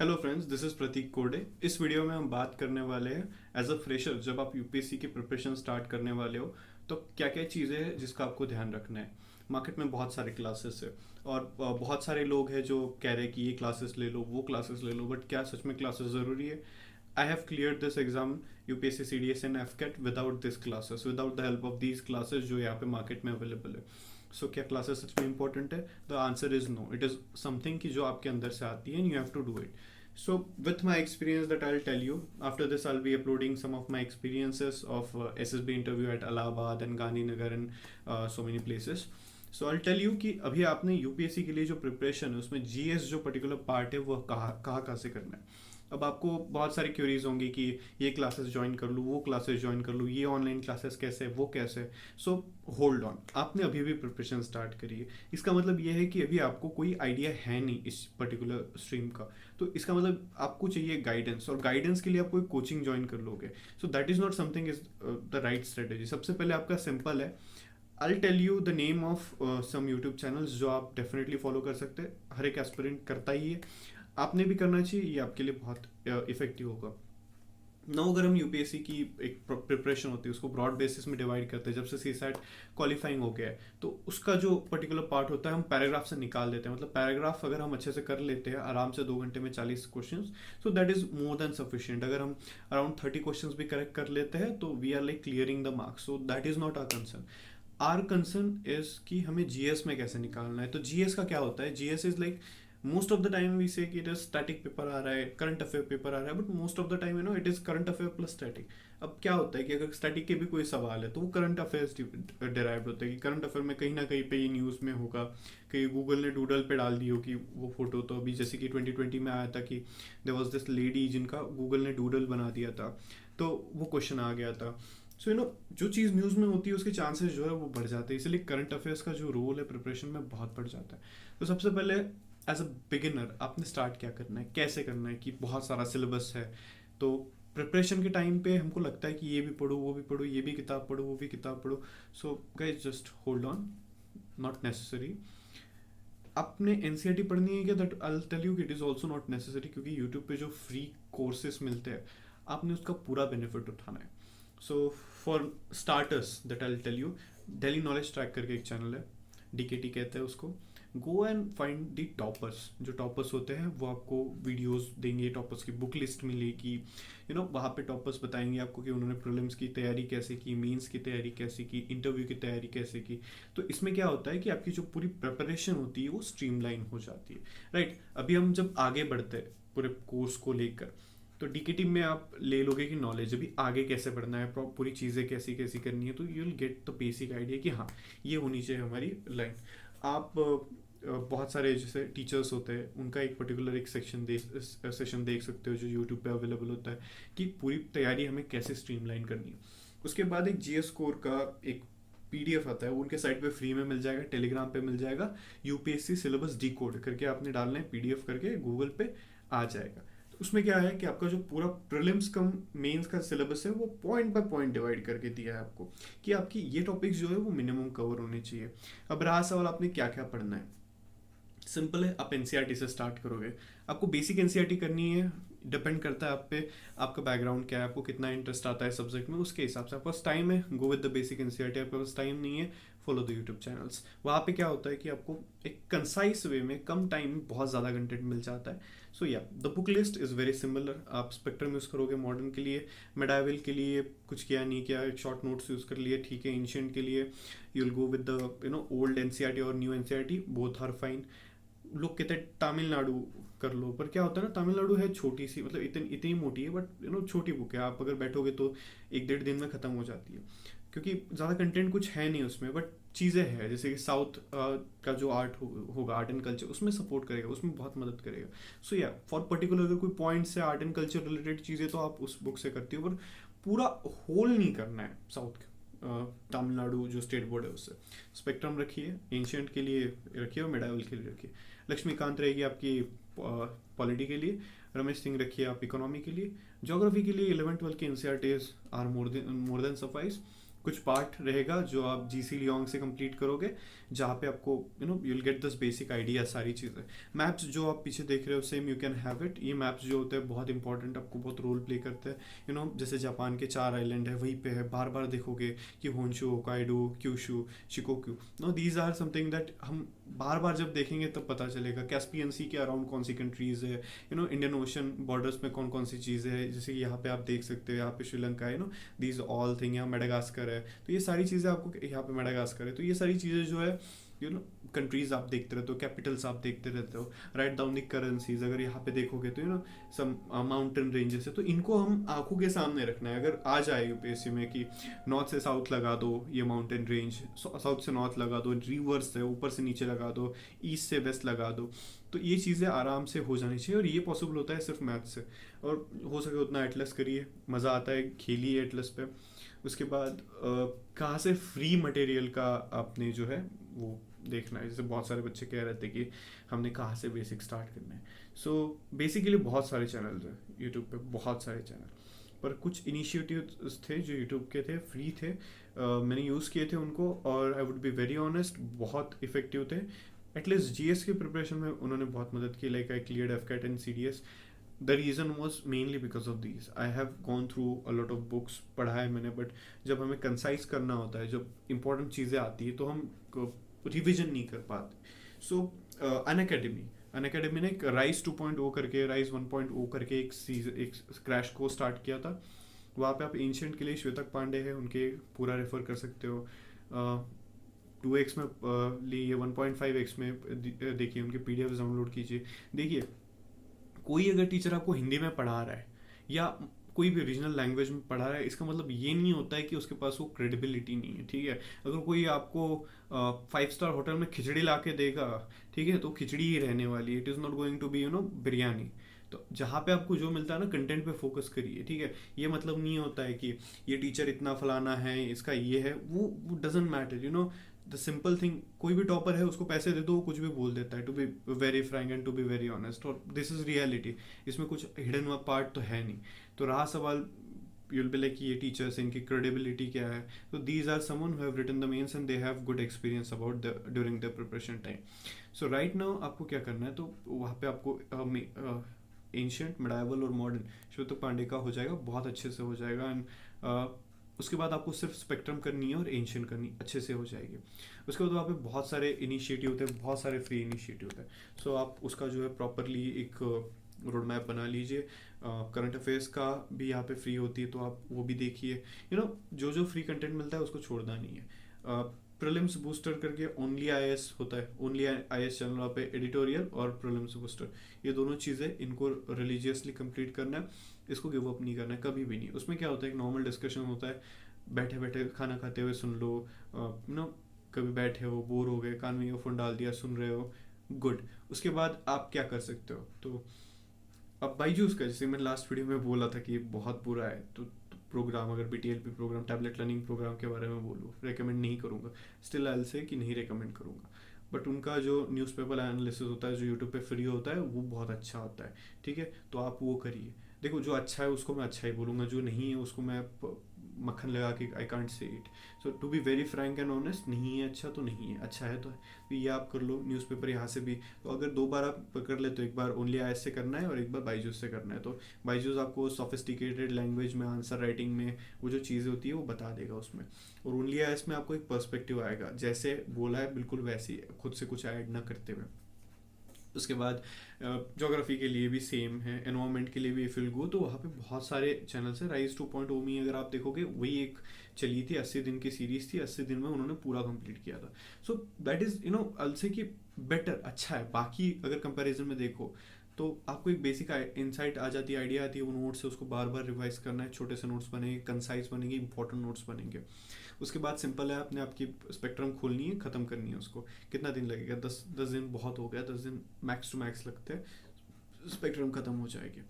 Hello friends, this is प्रतीक कोडे। इस video में हम बात करने वाले हैं एज अ फ्रेशर जब आप यूपीएससी की प्रिपरेशन स्टार्ट करने वाले हो तो क्या क्या चीज़ें हैं जिसका आपको ध्यान रखना है। मार्केट में बहुत सारे क्लासेस है और बहुत सारे लोग हैं जो कह रहे हैं कि ये क्लासेस ले लो वो क्लासेस ले लो, बट क्या सच में क्लासेस ज़रूरी है? I have clear this exam UPSC CDS and AFCAT without this classes, without the help of these classes जो यहाँ पे मार्केट में अवेलेबल है। सो क्या क्लासेस सच में इंपॉर्टेंट है? The answer is no, it is something की जो आपके अंदर से आती है and you have to do it. So, with my experience that I'll tell you, after this I'll be uploading some of my experiences of SSB interview at Allahabad and Gandhinagar and so many places. So I'll tell you कि अभी आपने UPSC के लिए जो preparation है उसमें GS जो particular part है वो कहाँ से करना है। अब आपको बहुत सारी क्वेरीज होंगी कि ये क्लासेस ज्वाइन कर लूँ, वो क्लासेस ज्वाइन कर लूँ, ये ऑनलाइन क्लासेस कैसे है, वो कैसे है। सो होल्ड ऑन, आपने अभी भी प्रिपरेशन स्टार्ट करी है। इसका मतलब ये है कि अभी आपको कोई आइडिया है नहीं इस पर्टिकुलर स्ट्रीम का, तो इसका मतलब आपको चाहिए गाइडेंस, और गाइडेंस के लिए आप कोई कोचिंग ज्वाइन कर लोगे। So that is not something is the right strategy. सबसे पहले आपका सिंपल है, I tell you the name of some YouTube channels जो आप डेफिनेटली फॉलो कर सकते हैं। हर एक एस्पिरेंट करता ही है, आपने भी करना चाहिए, ये आपके लिए बहुत इफेक्टिव होगा। नौ अगर हम यूपीएससी की एक प्रिपरेशन होती है उसको ब्रॉड बेसिस में डिवाइड करते हैं, जब से सी सैट क्वालिफाइंग हो गया है तो उसका जो पर्टिकुलर पार्ट होता है हम पैराग्राफ से निकाल देते हैं। मतलब पैराग्राफ अगर हम अच्छे से कर लेते हैं आराम से 2 घंटे में 40 question, so that is more than sufficient. अगर हम अराउंड 30 क्वेश्चन भी करेक्ट कर लेते हैं तो we are like clearing the marks. So that is not our concern. Our concern is कि हमें जीएस में कैसे निकालना है। तो जीएस का क्या होता है? GS is like most of the time we say कि इट इज स्टैटिक पेपर आ रहा है, करंट अफेयर पेपर आ रहा है, but most of the time it is current affair plus static. अब क्या होता है कि अगर स्टैटिक के भी कोई सवाल है तो वो करंट अफेयर्स डिराइव होते हैं कि करंट अफेयर में कहीं ना कहीं पे ये न्यूज़ में होगा, कहीं गूगल ने डूडल पे डाल दी होगी वो फोटो। तो अभी जैसे कि 2020 में आया था कि देयर वाज दिस लेडी जिनका गूगल ने डूडल बना दिया था, तो वो क्वेश्चन आ गया था। सो जो चीज़ न्यूज़ में होती है उसके चांसेस जो है वो बढ़ जाते हैं, इसलिए करंट अफेयर्स का जो रोल है प्रिपरेशन में बहुत बढ़ जाता है। तो सबसे पहले एज अ बिगिनर आपने स्टार्ट क्या करना है, कैसे करना है कि बहुत सारा सिलेबस है तो प्रिपरेशन के टाइम पे हमको लगता है कि ये भी पढ़ो वो भी पढ़ो, ये भी किताब पढ़ो वो भी किताब पढ़ो। So guys just hold on, not necessary. आपने एनसीईआरटी पढ़नी है क्या? That I will tell you it is also not necessary, क्योंकि यूट्यूब पे जो फ्री कोर्सेज मिलते हैं आपने उसका पूरा बेनिफिट उठाना है। So for starters that I will tell you, daily knowledge track करके एक चैनल है, डीकेटी कहते हैं उसको। Go and find the toppers. जो टॉपर्स होते हैं वो आपको वीडियोस देंगे, टॉपर्स की बुक लिस्ट मिलेगी, वहाँ पे टॉपर्स बताएंगे आपको कि उन्होंने प्रीलिम्स की तैयारी कैसे की, मेंस की तैयारी कैसे की, इंटरव्यू की तैयारी कैसे की। तो इसमें क्या होता है कि आपकी जो पूरी प्रिपरेशन होती है वो स्ट्रीमलाइन हो जाती है। राइट, अभी हम जब आगे बढ़ते हैं पूरे कोर्स को लेकर तो डीकेटी में आप ले लोगे कि नॉलेज अभी आगे कैसे बढ़ना है, पूरी चीज़ें कैसी कैसी करनी है, तो you will get the basic idea कि हाँ ये होनी चाहिए हमारी लाइन। आप बहुत सारे जैसे टीचर्स होते हैं उनका एक पर्टिकुलर एक सेशन देख सकते हो जो यूट्यूब पे अवेलेबल होता है कि पूरी तैयारी हमें कैसे स्ट्रीमलाइन करनी है। उसके बाद एक जीएस कोर का एक पीडीएफ आता है, वो उनके साइट पे फ्री में मिल जाएगा, टेलीग्राम पे मिल जाएगा। यूपीएससी सिलेबस डी कोड करके आपने डालना है, पीडीएफ करके गूगल पे आ जाएगा। तो उसमें क्या है कि आपका जो पूरा प्रीलिम्स कम मेंस का सिलेबस है वो पॉइंट बाय पॉइंट डिवाइड करके दिया है आपको कि आपकी ये टॉपिक्स जो है वो मिनिमम कवर होने चाहिए। अब रहा सवाल आपने क्या क्या पढ़ना है, सिंपल है, आप एनसीईआरटी से स्टार्ट करोगे। आपको बेसिक एनसीईआरटी करनी है, डिपेंड करता है आप पे, आपका बैकग्राउंड क्या है, आपको कितना इंटरेस्ट आता है सब्जेक्ट में, उसके हिसाब से आपके पास टाइम है गो विद द बेसिक एनसीईआरटी। आपके पास टाइम नहीं है, फॉलो द यूट्यूब चैनल्स। वहाँ पे क्या होता है कि आपको एक कंसाइज वे में कम टाइम में बहुत ज़्यादा कंटेंट मिल जाता है। सो या the book list is very similar. आप स्पेक्ट्रम यूज़ करोगे मॉडर्न के लिए, मेडाविल के लिए कुछ किया नहीं किया, एक शॉर्ट नोट्स यूज़ कर लिए, ठीक है। एंशिएंट के लिए you will go with the old NCERT और new NCERT, both are fine. लोग कहते हैं तमिलनाडु कर लो, पर क्या होता है ना, तमिलनाडु है छोटी सी, मतलब इतनी इतनी मोटी है, बट छोटी बुक है, आप अगर बैठोगे तो 1-1.5 दिन में ख़त्म हो जाती है, क्योंकि ज़्यादा कंटेंट कुछ है नहीं उसमें, बट चीज़ें हैं जैसे कि साउथ का जो आर्ट होगा, आर्ट एंड कल्चर, उसमें सपोर्ट करेगा, उसमें बहुत मदद करेगा। सो या फॉर पर्टिकुलर अगर कोई पॉइंट्स है आर्ट एंड कल्चर रिलेटेड चीज़ें तो आप उस बुक से करती हो, पर पूरा होल नहीं करना है साउथ तमिलनाडु जो स्टेट बोर्ड है उससे। स्पेक्ट्रम रखिए, एंशियंट के लिए रखिए और मेडावल के लिए रखिए। लक्ष्मीकांत रहेगी आपकी पॉलिटी के लिए, रमेश सिंह रखिए आप इकोनॉमी के लिए। ज्योग्राफी के लिए 11th-12 के NCERTs are more than suffice. कुछ पार्ट रहेगा जो आप जीसी लियोंग से कंप्लीट करोगे, जहाँ पे आपको you will get this basic idea सारी चीज़ें। मैप्स जो आप पीछे देख रहे हो same you can have it. ये मैप्स जो होते हैं बहुत इंपॉर्टेंट, आपको बहुत रोल प्ले करते हैं। जैसे जापान के 4 आइलैंड है वहीं पे है, बार बार देखोगे कि Honshu, Hokkaido, Kyushu, Shikoku. No these are something that हम बार बार जब देखेंगे तब पता चलेगा। कैस्पियन सी के अराउंड कौन सी कंट्रीज है, इंडियन ओशन बॉर्डर्स में कौन कौन सी चीज़ें हैं, जैसे कि यहाँ पे आप देख सकते हो, यहाँ पे श्रीलंका है, दीज ऑल थिंग। यहाँ मेडागास्कर है, तो ये सारी चीज़ें आपको, यहाँ पे मेडागास्कर है, तो ये सारी चीज़ें जो है कंट्रीज आप देखते रहते हो, कैपिटल्स आप देखते रहते हो, राइट डाउन द करेंसीज। अगर यहाँ पे देखोगे तो सम माउंटेन रेंजेस है, तो इनको हम आंखों के सामने रखना है। अगर आ जाए यूपीएससी में कि नॉर्थ से साउथ लगा दो ये माउंटेन रेंज, साउथ से नॉर्थ लगा दो, रिवर्स है ऊपर से नीचे लगा दो, ईस्ट से वेस्ट लगा दो, तो ये चीज़ें आराम से हो जानी चाहिए। और ये पॉसिबल होता है सिर्फ मैथ से। और हो सके उतना एटलस करिए, मज़ा आता है, खेलिए एटलस पे। उसके बाद कहाँ से फ्री मटेरियल का आपने जो है वो देखना है। जैसे बहुत सारे बच्चे कह रहे थे कि हमने कहाँ से बेसिक स्टार्ट करना है। सो बेसिकली बहुत सारे चैनल्स हैं यूट्यूब पे, बहुत सारे चैनल। पर कुछ इनिशिएटिव्स थे जो यूट्यूब के थे, फ्री थे, मैंने यूज़ किए थे उनको, और I would be very honest बहुत इफेक्टिव थे। एटलीस्ट जीएस की प्रिपरेशन में उन्होंने बहुत मदद की। Like I cleared AFCAT and CDS. The reason was mainly because of these. I have gone through a lot of books, पढ़ा है मैंने, बट जब हमें कंसाइज करना होता है, जब इंपॉर्टेंट चीज़ें आती है, तो हम रिविजन नहीं कर पाते। सो अनअकैडमी ने एक राइज 2.0 करके, राइज 1.0 करके एक क्रैश कोर्स स्टार्ट किया था। वहाँ पे आप एंशिएंट के लिए श्वेतक पांडे हैं, उनके पूरा रेफर कर सकते हो। 2x में लिए, 1.5x में देखिए, उनके PDF डाउनलोड कीजिए। देखिए, कोई अगर टीचर आपको हिंदी में पढ़ा रहा है या कोई भी रीजनल लैंग्वेज में पढ़ा रहा है, इसका मतलब ये नहीं होता है कि उसके पास वो क्रेडिबिलिटी नहीं है, ठीक है। अगर कोई आपको 5 स्टार होटल में खिचड़ी ला के देगा, ठीक है, तो खिचड़ी ही रहने वाली है। It is not going to be biryani. तो जहाँ पे आपको जो मिलता है ना, कंटेंट पे फोकस करिए, ठीक है। ये मतलब नहीं होता है कि ये टीचर इतना फलाना है, इसका ये है, वो doesn't matter. The simple thing, कोई भी टॉपर है उसको पैसे दे दो, वो कुछ भी बोल देता है, to be very frank and to be very honest. और दिस इज रियलिटी, इसमें कुछ हिडन हुआ पार्ट तो है नहीं। तो रहा सवाल, you'll be like ये टीचर्स, इनकी क्रेडिबिलिटी क्या है। तो these are someone who have written the mains and they have good experience about the during the preparation time. So right now आपको क्या करना है, तो वहाँ पे आपको एंशियंट, मिडाइवल और मॉडर्न श्वेतक पांडे का हो जाएगा, बहुत अच्छे से हो जाएगा। एंड उसके बाद आपको सिर्फ स्पेक्ट्रम करनी है और एंशियंट करनी, अच्छे से हो जाएगी। उसके बाद वहाँ पे बहुत सारे इनिशिएटिव होते हैं, बहुत सारे फ्री इनिशिएटिव होते हैं। सो आप उसका जो है प्रॉपरली एक रोड मैप बना लीजिए। करंट अफेयर्स का भी यहाँ पे फ्री होती है, तो आप वो भी देखिए। जो फ्री कंटेंट मिलता है उसको छोड़ना नहीं है। प्रीलिम्स बूस्टर करके ओनली आईएएस होता है, ओनली आईएएस चैनल, वहाँ पे एडिटोरियल और प्रीलिम्स बूस्टर, ये दोनों चीज़ें इनको रिलीजियसली कंप्लीट करना है। इसको गिव अप नहीं करना है कभी भी नहीं। उसमें क्या होता है, एक नॉर्मल डिस्कशन होता है, बैठे बैठे खाना खाते हुए सुन लो, कभी बैठे हो, बोर हो गए, कान में ईयरफोन डाल दिया, सुन रहे हो, गुड। उसके बाद आप क्या कर सकते हो, तो अब बाईजूस का, जैसे मैंने लास्ट वीडियो में बोला था कि बहुत बुरा है, तो प्रोग्राम, अगर BTLP programme, tablet learning programme के बारे में बोलूँ, रेकमेंड नहीं करूँगा। स्टिल आई से कि नहीं रेकमेंड करूँगा, बट उनका जो न्यूज़पेपर एनालिसिस होता है जो यूट्यूब पे फ्री होता है, वो बहुत अच्छा होता है, ठीक है। तो आप वो करिए। देखो, जो अच्छा है उसको मैं अच्छा ही बोलूँगा, जो नहीं है उसको मैं मक्खन लगा के I can't say it. So to be very frank and honest, नहीं है अच्छा तो नहीं है, अच्छा है तो है। तो ये आप कर लो, न्यूज़पेपर यहाँ से भी। तो अगर 2 बार आप कर ले, तो एक बार ओनली आईएएस से करना है और एक बार बाईजूस से करना है। तो बाईजूस आपको सोफिस्टिकेटेड लैंग्वेज में, आंसर राइटिंग में, वो जो चीज़ें होती है वो बता देगा उसमें। और ओनली आईएएस में आपको एक पर्सपेक्टिव आएगा, जैसे बोला है बिल्कुल वैसे ही, खुद से कुछ ऐड ना करते हुए। उसके बाद ज्योग्राफी के लिए भी सेम है, एनवायरनमेंट के लिए भी इफ विल गो, तो वहाँ पे बहुत सारे चैनल्स हैं। राइज 2.0 में अगर आप देखोगे, वही एक चली थी, 80 दिन की सीरीज थी, 80 दिन में उन्होंने पूरा कंप्लीट किया था। सो दैट इज आई से कि बेटर, अच्छा है। बाकी अगर कंपैरिजन में देखो तो आपको एक बेसिक इंसाइट आ जाती है, आइडिया आती है, वो नोट्स है उसको बार बार रिवाइज करना है, छोटे से नोट्स बनेंगे, कंसाइज बनेंगे, इंपॉर्टेंट नोट्स बनेंगे। उसके बाद सिंपल है, आपने आपकी स्पेक्ट्रम खोलनी है, ख़त्म करनी है उसको। कितना दिन लगेगा, 10 दिन बहुत हो गया, 10 दिन मैक्स टू मैक्स लगते हैं, स्पेक्ट्रम ख़त्म हो जाएगी।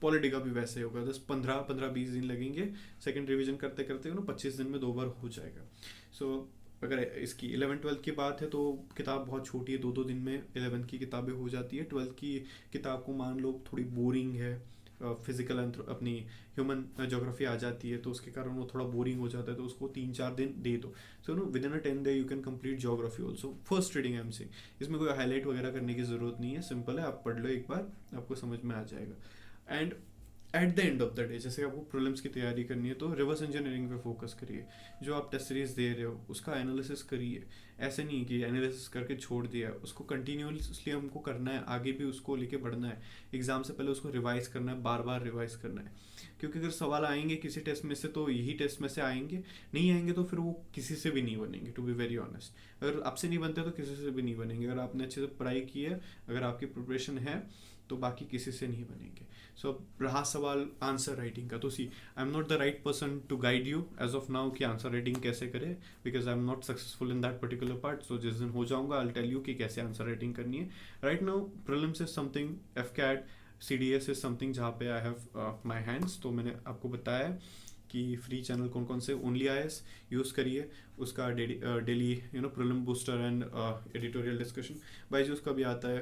पॉलिटी का भी वैसे होगा, 15-20 दिन लगेंगे, सेकंड रिवीजन करते करते 25 दिन में 2 बार हो जाएगा। सो अगर इसकी 11th-12th की बात है तो किताब बहुत छोटी है, 2-2 दिन में 11th की किताबें हो जाती है। 12th की किताब को मान लो थोड़ी बोरिंग है, फिजिकल अपनी ह्यूमन ज्योग्राफी आ जाती है, तो उसके कारण वो थोड़ा बोरिंग हो जाता है, तो उसको 3-4 दिन दे दो। So with in a 10 day you can complete geography also, first reading I am से। इसमें कोई हाईलाइट वगैरह करने की ज़रूरत नहीं है, सिंपल है, आप पढ़ लो एक बार, आपको समझ में आ जाएगा। And at the end of the day, जैसे आपको प्रॉब्लम्स की तैयारी करनी है तो रिवर्स इंजीनियरिंग पे फोकस करिए। जो आप टेस्ट सीरीज दे रहे हो उसका एनालिसिस करिए। ऐसे नहीं कि एनालिसिस करके छोड़ दिया, उसको कंटिन्यूसली हमको करना है, आगे भी उसको लेके बढ़ना है। एग्जाम से पहले उसको रिवाइज करना है, बार बार रिवाइज करना है, क्योंकि अगर सवाल आएंगे किसी टेस्ट में से तो यही टेस्ट में से आएंगे, नहीं आएंगे तो फिर वो किसी से भी नहीं बनेंगे, टू बी वेरी ऑनेस्ट। अगर आपसे नहीं बनते तो किसी से भी नहीं बनेंगे। अगर आपने अच्छे से पढ़ाई की है, अगर आपकी प्रिपरेशन है, तो बाकी किसी से नहीं बनेंगे। सो रहा सवाल आंसर राइटिंग का, तो see I am not the right person to guide you as of now कि आंसर राइटिंग कैसे करें, because I am not successful in that particular part. So जिस दिन हो जाऊंगा आई टेल यू कि कैसे आंसर राइटिंग करनी है। Right now prelims is something, AFCAT, CDS is something जहाँ पे आई हैव माई हैंड्स। तो मैंने आपको बताया कि फ्री चैनल कौन कौन से, ओनली IAS यूज़ करिए, उसका daily prelim booster and editorial discussion. Byju's का भी आता है,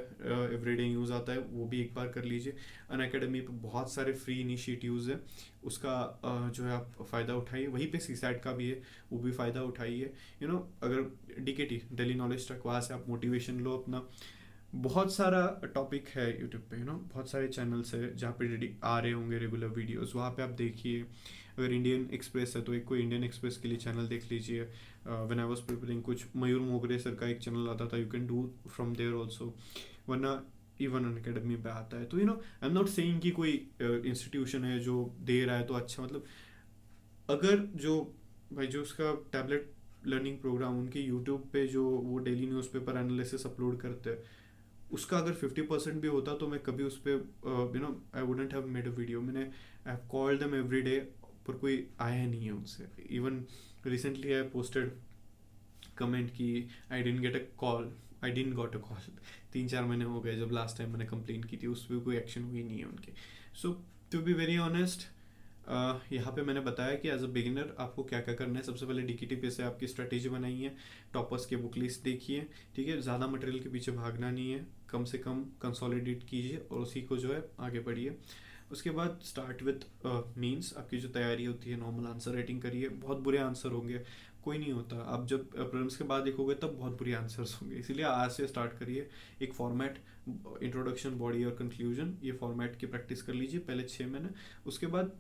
एवरीडे न्यूज़ आता है, वो भी एक बार कर लीजिए। अनअकैडमी पे बहुत सारे फ्री इनिशिएटिव्स है, उसका जो है आप फ़ायदा उठाइए। वहीं पे CSAT का भी है, वो भी फ़ायदा उठाइए। अगर DKT डेली नॉलेज तक, वहाँ से आप मोटिवेशन लो अपना। बहुत सारा टॉपिक है यूट्यूब पे, बहुत सारे चैनल्स है जहाँ पे आ रहे होंगे रेगुलर वीडियोस, वहाँ पे आप देखिए। अगर इंडियन एक्सप्रेस है तो एक कोई इंडियन एक्सप्रेस के लिए चैनल देख लीजिए। व्हेन आई वाज प्रिपेयरिंग, कुछ मयूर मोगरे सर का एक चैनल आता था, you can do from there also, वरना इवन अनअकैडमी पे आता है। तो आई एम नॉट सेइंग कि कोई इंस्टीट्यूशन है जो दे रहा है तो अच्छा, मतलब अगर जो भाई जो उसका टैबलेट लर्निंग प्रोग्राम, उनके यूट्यूब पे जो वो डेली न्यूज़पेपर एनालिसिस अपलोड करते हैं, उसका अगर 50% भी होता तो मैं कभी उस पर I wouldn't have made a video. मैंने I have called them every day, पर कोई आया नहीं है उनसे। Even recently I posted comment कि I didn't get a call, I didn't got a call. 3-4 महीने हो गए जब लास्ट टाइम मैंने कंप्लेन की थी, उस पर कोई एक्शन हुई नहीं है उनके। सो टू बी वेरी ऑनेस्ट, यहाँ पे मैंने बताया कि एज अ बिगिनर आपको क्या क्या करना है। सबसे पहले DKT पे से आपकी स्ट्रेटेजी बनाई है, टॉपर्स के बुक लिस्ट देखिए, ठीक है। ज़्यादा मटेरियल के पीछे भागना नहीं है, कम से कम कंसोलिडेट कीजिए और उसी को जो है आगे बढ़िए। उसके बाद स्टार्ट विथ मीन्स, आपकी जो तैयारी होती है नॉर्मल आंसर राइटिंग करिए। बहुत बुरे आंसर होंगे, कोई नहीं होता, आप जब प्रीलिम्स के बाद देखोगे तब बहुत बुरे आंसर्स होंगे, इसीलिए आज से स्टार्ट करिए। एक फॉर्मेट, इंट्रोडक्शन, बॉडी और कंक्लूजन, ये फॉर्मेट की प्रैक्टिस कर लीजिए पहले 6 महीने। उसके बाद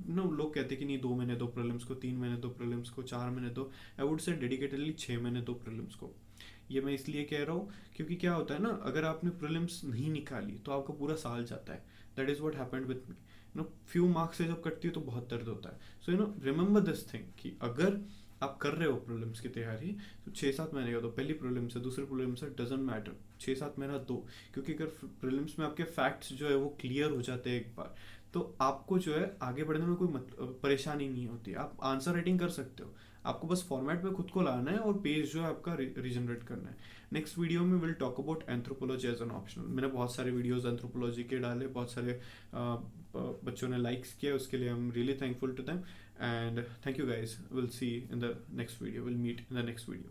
लोग कहते हैं कि नहीं 2 महीने दो प्रीलिम्स को, 3 महीने दो प्रीलिम्स को, 4 महीने दो। आई वुड से डेडिकेटेडली 6 महीने दो प्रीलिम्स को। ये मैं इसलिए कह रहा हूँ क्योंकि क्या होता है ना, अगर आपने प्रीलिम्स नहीं निकाली तो आपका पूरा साल जाता है। That is what happened with me. Few marks से जब कटती है तो बहुत दर्द होता है। सो रिमेंबर दिस थिंग कि अगर आप कर रहे हो प्रीलिम्स की तैयारी तो 6-7 महीने का दो। पहली प्रीलिम्स है, दूसरी प्रीलिम्स है, डजेंट मैटर, 6-7 महीना दो। क्योंकि अगर प्रीलिम्स में आपके फैक्ट्स जो है वो क्लियर हो जाते हैं एक बार, तो आपको जो है आगे बढ़ने में कोई परेशानी नहीं होती। आप आंसर राइटिंग कर सकते हो, आपको बस फॉर्मेट में खुद को लाना है और पेज जो है आपका रीजनरेट करना है। नेक्स्ट वीडियो में will talk about anthropology as an optional. मैंने बहुत सारे वीडियोस एंथ्रोपोलॉजी के डाले, बहुत सारे बच्चों ने लाइक्स किया, उसके लिए I am really thankful to them. And thank you guys, will see in the next video, will meet in the next video.